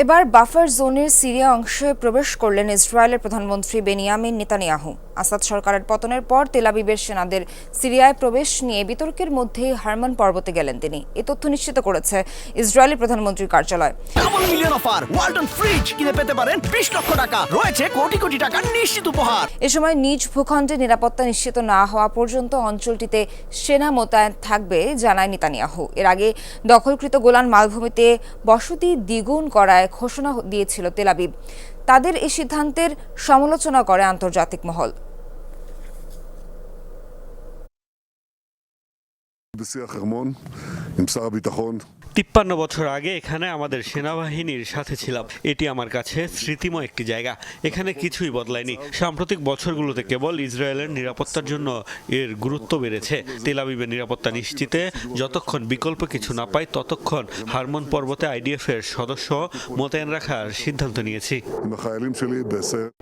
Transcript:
এবার বাফার জোনের সিরিয়া অংশে প্রবেশ করলেন ইসরায়েলের প্রধানমন্ত্রী বেনিয়ামিন নেতানিয়াহু। আসাদ সরকারের পতনের পর তেল আবিবের সেনাদের সিরিয়ায় প্রবেশ নিয়ে বিতর্কের মধ্যেই হারমান পর্বতে গেলেন তিনি। এ তথ্য নিশ্চিত করেছে ইসরায়েলি প্রধানমন্ত্রীর কার্যালয়। Double million offer Walton fridge কিনে পেতে পারেন 20 লক্ষ টাকা, রয়েছে কোটি কোটি টাকার নিশ্চিত উপহার। এ সময় নিজ ভূখণ্ডে নিরাপত্তা নিশ্চিত না হওয়া পর্যন্ত অঞ্চলটিতে সেনা মোতায়েন থাকবে জানায় নেতানিয়াহু। এর আগে দখলকৃত গোলান মালভূমিতে বসতি দ্বিগুণ করায় ঘোষণা দিয়েছিল তেল আবিব। তাদের এই সিদ্ধান্তের সমালোচনা করে আন্তর্জাতিক মহল। בשיח חרמון עם שר הביטחון 53 বছর আগে এখানে আমাদের সেনাবাহিনীর সাথে ছিলাম। এটি আমার কাছে স্মৃতিময় একটি জায়গা। এখানে কিছুই বদলায়নি। সাম্প্রতিক বছরগুলোতে কেবল ইসরায়েলের নিরাপত্তার জন্য এর গুরুত্ব বেড়েছে। তেল আবিবের নিরাপত্তা নিশ্চিতে যতক্ষণ বিকল্প কিছু না পাই ততক্ষণ হারমন পর্বতে আইডিএফ এর সদস্য মোতায়েন রাখার সিদ্ধান্ত নিয়েছি। עם החיילים שלי בסיירת